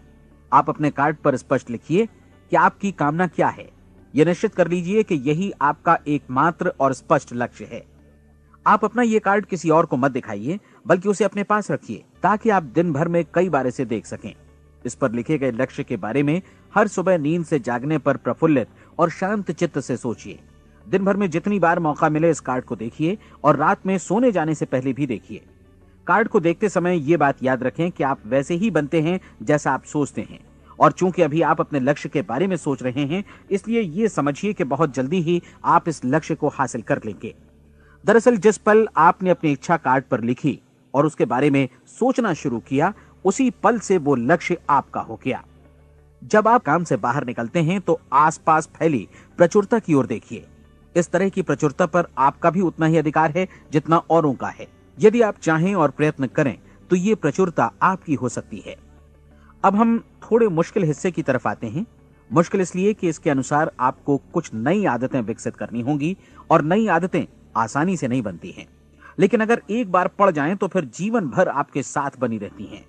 आप अपने कार्ड पर स्पष्ट लिखिए कि आपकी कामना क्या है। यह निश्चित कर लीजिए कि यही आपका एकमात्र और स्पष्ट लक्ष्य है। आप अपना यह कार्ड किसी और को मत दिखाइए, बल्कि उसे अपने पास रखिए ताकि आप दिन भर में कई बार इसे देख सकें। इस पर लिखे गए लक्ष्य के बारे में हर सुबह नींद से जागने पर प्रफुल्लित और शांत चित्त से सोचिए। दिन भर में जितनी बार मौका मिले इस कार्ड को देखिए और रात में सोने जाने से पहले भी देखिए। कार्ड को देखते समय ये बात याद रखें कि आप वैसे ही बनते हैं जैसा आप सोचते हैं। और चूंकि अभी आप अपने लक्ष्य के बारे में सोच रहे हैं, इसलिए ये समझिए कि बहुत जल्दी ही आप इस लक्ष्य को हासिल कर लेंगे। दरअसल जिस पल आपने अपनी इच्छा कार्ड पर लिखी और उसके बारे में सोचना शुरू किया, उसी पल से वो लक्ष्य आपका हो गया। जब आप काम से बाहर निकलते हैं तो आसपास फैली प्रचुरता की ओर देखिए। इस तरह की प्रचुरता पर आपका भी उतना ही अधिकार है जितना औरों का है। यदि आप चाहें और प्रयत्न करें तो ये प्रचुरता आपकी हो सकती है। अब हम थोड़े मुश्किल हिस्से की तरफ आते हैं। मुश्किल इसलिए कि इसके अनुसार आपको कुछ नई आदतें विकसित करनी होंगी और नई आदतें आसानी से नहीं बनती हैं, लेकिन अगर एक बार पड़ जाएं तो फिर जीवन भर आपके साथ बनी रहती हैं।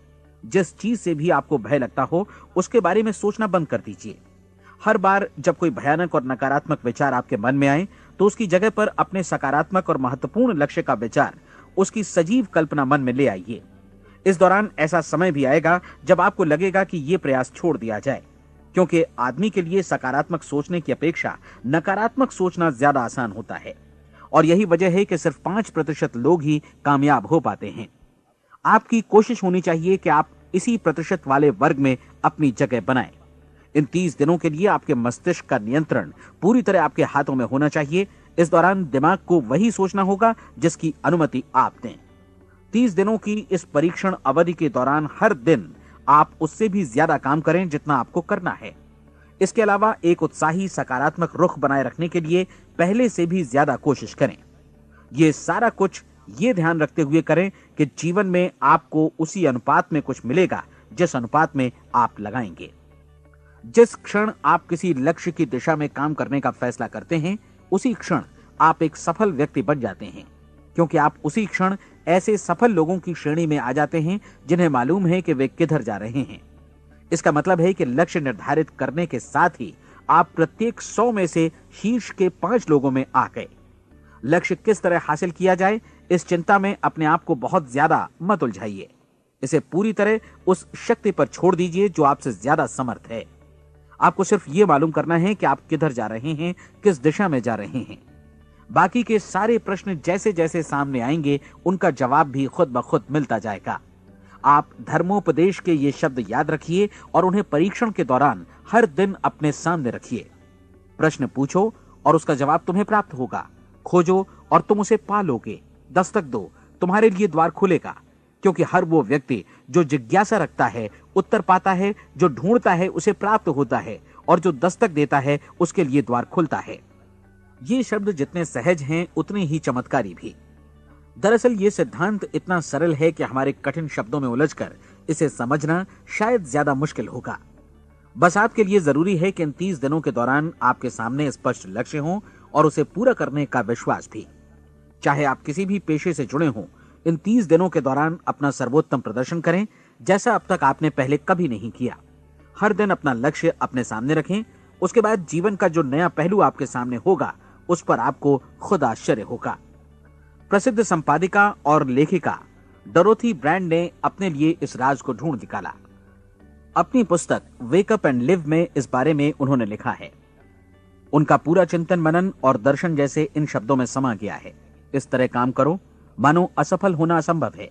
जिस चीज से भी आपको भय लगता हो उसके बारे में सोचना बंद कर दीजिए। हर बार जब कोई भयानक और नकारात्मक विचार आपके मन में आए तो उसकी जगह पर अपने सकारात्मक और महत्वपूर्ण लक्ष्य का विचार, उसकी सजीव कल्पना मन में ले आइए। इस दौरान ऐसा समय भी आएगा जब आपको लगेगा कि यह प्रयास छोड़ दिया जाए, क्योंकि आदमी के लिए सकारात्मक सोचने की अपेक्षा नकारात्मक सोचना ज्यादा आसान होता है। और यही वजह है कि सिर्फ 5% लोग ही कामयाब हो पाते हैं। आपकी कोशिश होनी चाहिए कि आप इसी प्रतिशत वाले वर्ग में अपनी जगह बनाएं। इन 30 दिनों के लिए आपके मस्तिष्क का नियंत्रण पूरी तरह आपके हाथों में होना चाहिए। इस दौरान दिमाग को वही सोचना होगा जिसकी अनुमति आप दें। 30 दिनों की इस परीक्षण अवधि के दौरान हर दिन आप उससे भी ज्यादा काम करें जितना आपको करना है। इसके अलावा एक उत्साही सकारात्मक रुख बनाए रखने के लिए पहले से भी ज्यादा कोशिश करें। ये सारा कुछ ये ध्यान रखते हुए करें कि जीवन में आपको उसी अनुपात में कुछ मिलेगा जिस अनुपात में आप लगाएंगे। जिस क्षण आप किसी लक्ष्य की दिशा में काम करने का फैसला करते हैं, उसी क्षण आप एक सफल व्यक्ति बन जाते हैं, क्योंकि आप उसी क्षण ऐसे सफल लोगों की श्रेणी में आ जाते हैं जिन्हें मालूम है कि वे किधर जा रहे हैं। इसका मतलब है कि लक्ष्य निर्धारित करने के साथ ही आप प्रत्येक 100 में से शीर्ष के 5 लोगों में आ गए। लक्ष्य किस तरह हासिल किया जाए, इस चिंता में अपने आप को बहुत ज्यादा मत उलझाइए। इसे पूरी तरह उस शक्ति पर छोड़ दीजिए जो आपसे ज्यादा समर्थ है। आपको सिर्फ ये मालूम करना है कि आप किधर जा रहे हैं, किस दिशा में जा रहे हैं। बाकी के सारे प्रश्न जैसे जैसे सामने आएंगे, उनका जवाब भी खुद ब खुद मिलता जाएगा। आप धर्मोपदेश के ये शब्द याद रखिए और उन्हें परीक्षण के दौरान हर दिन अपने सामने रखिए। प्रश्न पूछो और उसका जवाब तुम्हें प्राप्त होगा। खोजो और तुम उसे पा लोगे। दस्तक दो, तुम्हारे लिए द्वार खुलेगा। क्योंकि हर वो व्यक्ति जो जिज्ञासा रखता है उत्तर पाता है, जो ढूंढता है उसे प्राप्त होता है, और जो दस्तक देता है उसके लिए द्वार खुलता है। ये शब्द जितने सहज हैं उतने ही चमत्कारी भी। दरअसल ये सिद्धांत इतना सरल है कि हमारे कठिन शब्दों में उलझकर इसे समझना शायद ज्यादा मुश्किल होगा। बस आपके लिए जरूरी है कि इन 30 दिनों के दौरान आपके सामने स्पष्ट लक्ष्य हो और उसे पूरा करने का विश्वास भी। चाहे आप किसी भी पेशे से जुड़े हों, इन 30 दिनों के दौरान अपना सर्वोत्तम प्रदर्शन करें, जैसा अब तक आपने पहले कभी नहीं किया। हर दिन अपना लक्ष्य अपने सामने रखें। उसके बाद जीवन का जो नया पहलू आपके सामने होगा उस पर आपको खुद आश्चर्य होगा। प्रसिद्ध संपादिका और लेखिका डोरोथी ब्रैंड ने अपने लिए इस राज को ढूंढ निकाला। अपनी पुस्तक वेक अप एंड लिव में इस बारे में उन्होंने लिखा है। उनका पूरा चिंतन मनन और दर्शन जैसे इन शब्दों में समा गया है। इस तरह काम करो मानो असफल होना असंभव है।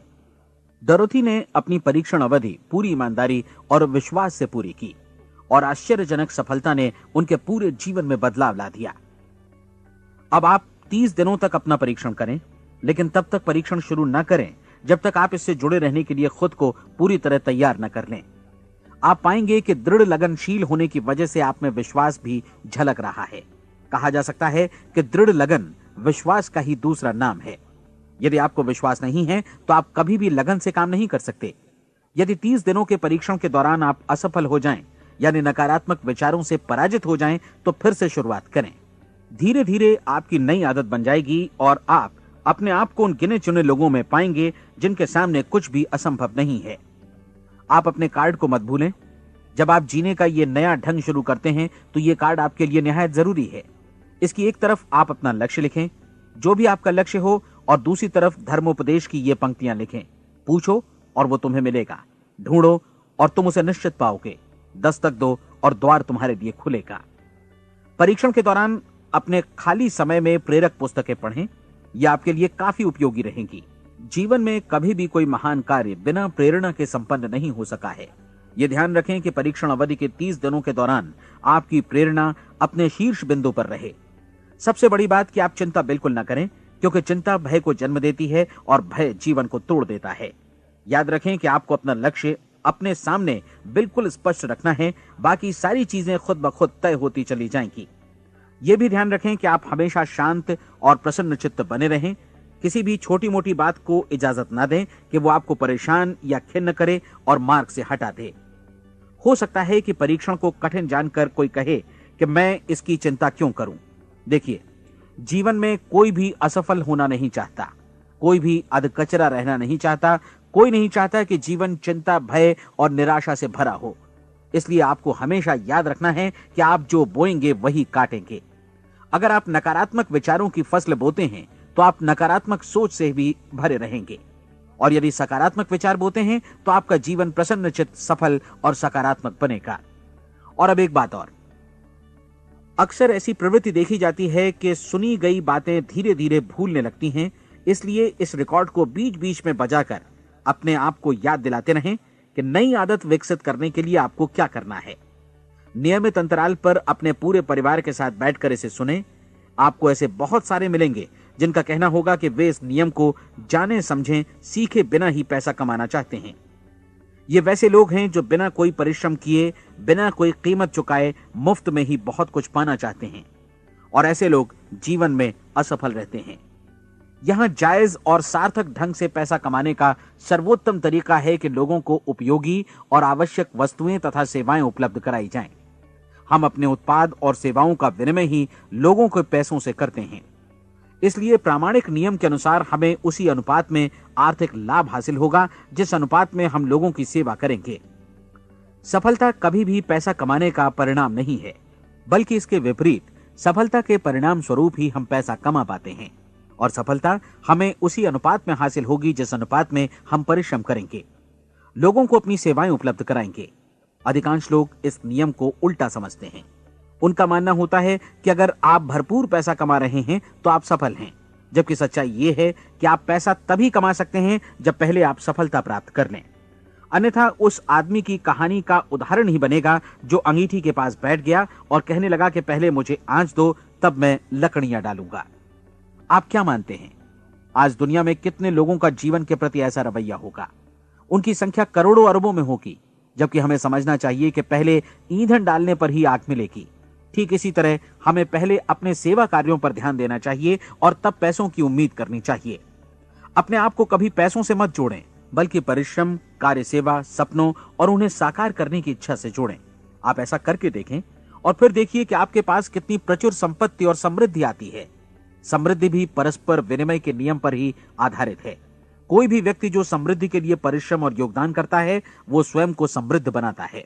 डोरोथी ने अपनी परीक्षण अवधि पूरी ईमानदारी और विश्वास से पूरी की और आश्चर्यजनक सफलता ने उनके पूरे जीवन में बदलाव ला दिया। अब आप 30 दिनों तक अपना परीक्षण करें, लेकिन तब तक परीक्षण शुरू न करें जब तक आप इससे जुड़े रहने के लिए खुद को पूरी तरह तैयार न कर लें। आप पाएंगे कि दृढ़ लगनशील होने की वजह से आप में विश्वास भी झलक रहा है। कहा जा सकता है कि दृढ़ लगन विश्वास का ही दूसरा नाम है। यदि आपको विश्वास नहीं है तो आप कभी भी लगन से काम नहीं कर सकते। यदि 30 दिनों के परीक्षण के दौरान आप असफल हो जाएं, यानी नकारात्मक विचारों से पराजित हो जाएं, तो फिर से शुरुआत करें। धीरे धीरे आपकी नई आदत बन जाएगी और आप अपने आप को उन गिने चुने लोगों में पाएंगे जिनके सामने कुछ भी असंभव नहीं है। आप अपने कार्ड को मत भूलें। जब आप जीने का ये नया ढंग शुरू करते हैं तो ये कार्ड आपके लिए निहायत जरूरी है। इसकी एक तरफ आप अपना लक्ष्य लिखें, जो भी आपका लक्ष्य हो, और दूसरी तरफ धर्मोपदेश की ये पंक्तियां लिखें। पूछो और वो तुम्हें मिलेगा। ढूंढो और तुम उसे निश्चित पाओगे। दस्तक दो और द्वार तुम्हारे लिए खुलेगा। परीक्षण के दौरान अपने खाली समय में प्रेरक पुस्तकें पढ़ें। यह आपके लिए काफी उपयोगी रहेंगी। जीवन में कभी भी कोई महान कार्य बिना प्रेरणा के संपन्न नहीं हो सका है। ये ध्यान रखें कि परीक्षण अवधि के 30 दिनों के दौरान आपकी प्रेरणा अपने शीर्ष बिंदु पर रहे। सबसे बड़ी बात कि आप चिंता बिल्कुल न करें, क्योंकि चिंता भय को जन्म देती है और भय जीवन को तोड़ देता है। याद रखें कि आपको अपना लक्ष्य अपने सामने बिल्कुल स्पष्ट रखना है। बाकी सारी चीजें खुद ब खुद तय होती चली जाएंगी। ये भी ध्यान रखें कि आप हमेशा शांत और प्रसन्न चित्त बने रहें। किसी भी छोटी मोटी बात को इजाजत ना दें कि वो आपको परेशान या खिन्न करे और मार्ग से हटा दे। हो सकता है कि परीक्षण को कठिन जानकर कोई कहे कि मैं इसकी चिंता क्यों करूं। देखिए, जीवन में कोई भी असफल होना नहीं चाहता, कोई भी अधकचरा रहना नहीं चाहता, कोई नहीं चाहता कि जीवन चिंता, भय और निराशा से भरा हो। इसलिए आपको हमेशा याद रखना है कि आप जो बोएंगे वही काटेंगे। अगर आप नकारात्मक विचारों की फसल बोते हैं तो आप नकारात्मक सोच से भी भरे रहेंगे, और यदि सकारात्मक विचार बोते हैं तो आपका जीवन प्रसन्नचित्त, सफल और सकारात्मक बनेगा। और अब एक बात और, अक्सर ऐसी प्रवृत्ति देखी जाती है कि सुनी गई बातें धीरे धीरे भूलने लगती हैं। इसलिए इस रिकॉर्ड को बीच बीच में बजाकर अपने आप को याद दिलाते रहें कि नई आदत विकसित करने के लिए आपको क्या करना है। नियमित अंतराल पर अपने पूरे परिवार के साथ बैठकर इसे सुनें। आपको ऐसे बहुत सारे मिलेंगे जिनका कहना होगा कि वे इस नियम को जाने समझें सीखे बिना ही पैसा कमाना चाहते हैं। ये वैसे लोग हैं जो बिना कोई परिश्रम किए, बिना कोई कीमत चुकाए मुफ्त में ही बहुत कुछ पाना चाहते हैं, और ऐसे लोग जीवन में असफल रहते हैं। यहां जायज और सार्थक ढंग से पैसा कमाने का सर्वोत्तम तरीका है कि लोगों को उपयोगी और आवश्यक वस्तुएं तथा सेवाएं उपलब्ध कराई जाएं। हम अपने उत्पाद और सेवाओं का विनिमय ही लोगों के पैसों से करते हैं। इसलिए प्रामाणिक नियम के अनुसार हमें उसी अनुपात में आर्थिक लाभ हासिल होगा जिस अनुपात में हम लोगों की सेवा करेंगे। सफलता कभी भी पैसा कमाने का परिणाम नहीं है, बल्कि इसके विपरीत सफलता के परिणाम स्वरूप ही हम पैसा कमा पाते हैं, और सफलता हमें उसी अनुपात में हासिल होगी जिस अनुपात में हम परिश्रम करेंगे, लोगों को अपनी सेवाएं उपलब्ध कराएंगे। अधिकांश लोग इस नियम को उल्टा समझते हैं। उनका मानना होता है कि अगर आप भरपूर पैसा कमा रहे हैं तो आप सफल हैं, जबकि सच्चाई ये है कि आप पैसा तभी कमा सकते हैं जब पहले आप सफलता प्राप्त कर लें। अन्यथा उस आदमी की कहानी का उदाहरण ही बनेगा जो अंगीठी के पास बैठ गया और कहने लगा कि पहले मुझे आंच दो, तब मैं लकड़ियां डालूंगा। आप क्या मानते हैं, आज दुनिया में कितने लोगों का जीवन के प्रति ऐसा रवैया होगा? उनकी संख्या करोड़ों अरबों में होगी, जबकि हमें समझना चाहिए कि पहले ईंधन डालने पर ही आग मिलेगी। ठीक इसी तरह हमें पहले अपने सेवा कार्यों पर ध्यान देना चाहिए और तब पैसों की उम्मीद करनी चाहिए। अपने आप को कभी पैसों से मत जोड़ें, बल्कि परिश्रम, कार्य सेवा, सपनों और उन्हें साकार करने की इच्छा से जोड़ें। आप ऐसा करके देखें और फिर देखिए कि आपके पास कितनी प्रचुर संपत्ति और समृद्धि आती है। समृद्धि भी परस्पर विनिमय के नियम पर ही आधारित है। कोई भी व्यक्ति जो समृद्धि के लिए परिश्रम और योगदान करता है, वो स्वयं को समृद्ध बनाता है।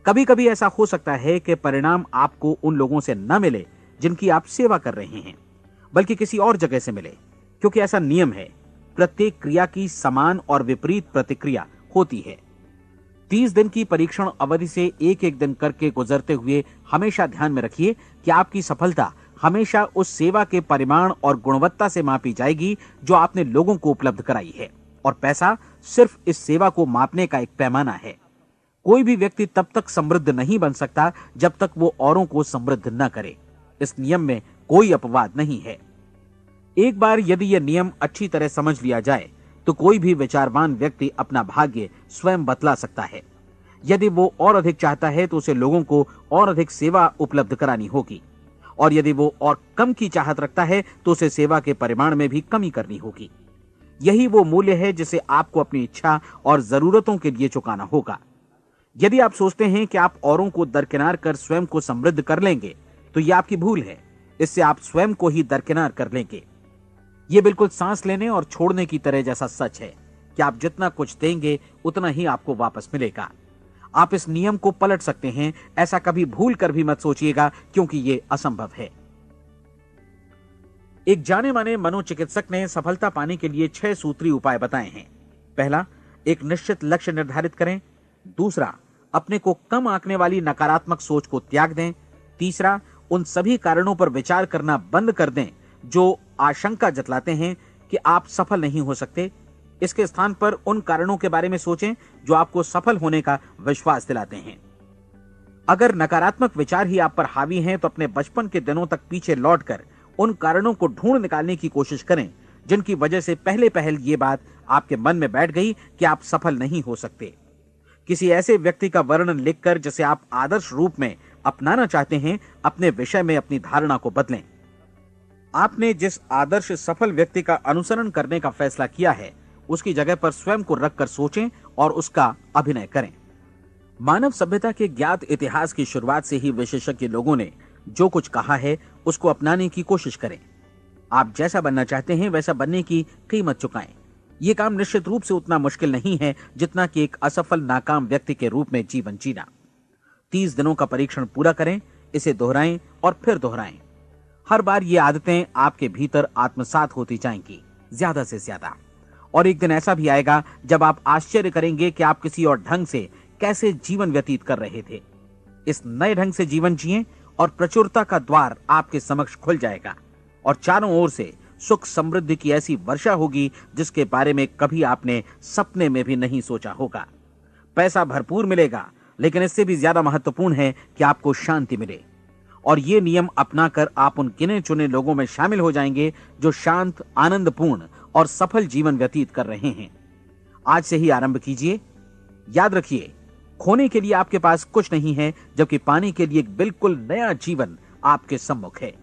कभी कभी ऐसा हो सकता है कि परिणाम आपको उन लोगों से न मिले जिनकी आप सेवा कर रहे हैं, बल्कि किसी और जगह से मिले, क्योंकि ऐसा नियम है, प्रत्येक क्रिया की समान और विपरीत प्रतिक्रिया होती है। 30 दिन की परीक्षण अवधि से एक एक दिन करके गुजरते हुए हमेशा ध्यान में रखिए कि आपकी सफलता हमेशा उस सेवा के परिमाण और गुणवत्ता से मापी जाएगी जो आपने लोगों को उपलब्ध कराई है, और पैसा सिर्फ इस सेवा को मापने का एक पैमाना है। कोई भी व्यक्ति तब तक समृद्ध नहीं बन सकता जब तक वो औरों को समृद्ध न करे। इस नियम में कोई अपवाद नहीं है। एक बार यदि यह नियम अच्छी तरह समझ लिया जाए तो कोई भी विचारवान व्यक्ति अपना भाग्य स्वयं बतला सकता है। यदि वो और अधिक चाहता है तो उसे लोगों को और अधिक सेवा उपलब्ध करानी होगी, और यदि वो और कम की चाहत रखता है तो उसे सेवा के परिमाण में भी कमी करनी होगी। यही वो मूल्य है जिसे आपको अपनी इच्छा और जरूरतों के लिए चुकाना होगा। यदि आप सोचते हैं कि आप औरों को दरकिनार कर स्वयं को समृद्ध कर लेंगे तो यह आपकी भूल है। इससे आप स्वयं को ही दरकिनार कर लेंगे। यह बिल्कुल सांस लेने और छोड़ने की तरह जैसा सच है कि आप जितना कुछ देंगे उतना ही आपको वापस मिलेगा। आप इस नियम को पलट सकते हैं, ऐसा कभी भूल कर भी मत सोचिएगा, क्योंकि यह असंभव है। एक जाने माने मनोचिकित्सक ने सफलता पाने के लिए 6 सूत्री उपाय बताए हैं। पहला, एक निश्चित लक्ष्य निर्धारित करें। दूसरा, अपने को कम आंकने वाली नकारात्मक सोच को त्याग दें। तीसरा, उन सभी कारणों पर विचार करना बंद कर दें जो आशंका जतलाते हैं कि आप सफल नहीं हो सकते। इसके स्थान पर उन कारणों के बारे में सोचें जो आपको सफल होने का विश्वास दिलाते हैं। अगर नकारात्मक विचार ही आप पर हावी हैं तो अपने बचपन के दिनों तक पीछे लौटकर उन कारणों को ढूंढ निकालने की कोशिश करें जिनकी वजह से पहले पहल ये बात आपके मन में बैठ गई कि आप सफल नहीं हो सकते। किसी ऐसे व्यक्ति का वर्णन लिखकर जिसे आप आदर्श रूप में अपनाना चाहते हैं, अपने विषय में अपनी धारणा को बदलें। आपने जिस आदर्श सफल व्यक्ति का अनुसरण करने का फैसला किया है उसकी जगह पर स्वयं को रखकर सोचें और उसका अभिनय करें। मानव सभ्यता के ज्ञात इतिहास की शुरुआत से ही विशेषज्ञ लोगों ने जो कुछ कहा है उसको अपनाने की कोशिश करें। आप जैसा बनना चाहते हैं वैसा बनने की कीमत चुकाएं। यह काम निश्चित रूप से उतना मुश्किल नहीं है जितना कि एक असफल नाकाम व्यक्ति के रूप में जीवन जीना। 30 दिनों का परीक्षण पूरा करें, इसे दोहराएं और फिर दोहराएं। हर बार ये आदतें आपके भीतर आत्मसात होती जाएंगी, ज्यादा से ज्यादा। और एक दिन ऐसा भी आएगा जब आप आश्चर्य करेंगे कि आप किसी और ढंग से कैसे जीवन व्यतीत कर रहे थे। इस नए ढंग से जीवन जिएं और प्रचुरता का द्वार आपके समक्ष खुल जाएगा और चारों ओर से सुख समृद्धि की ऐसी वर्षा होगी जिसके बारे में कभी आपने सपने में भी नहीं सोचा होगा। पैसा भरपूर मिलेगा, लेकिन इससे भी ज्यादा महत्वपूर्ण है कि आपको शांति मिले। और ये नियम अपनाकर आप उन गिने चुने लोगों में शामिल हो जाएंगे जो शांत, आनंदपूर्ण और सफल जीवन व्यतीत कर रहे हैं। आज से ही आरंभ कीजिए। याद रखिए, खोने के लिए आपके पास कुछ नहीं है, जबकि पाने के लिए एक बिल्कुल नया जीवन आपके सम्मुख है।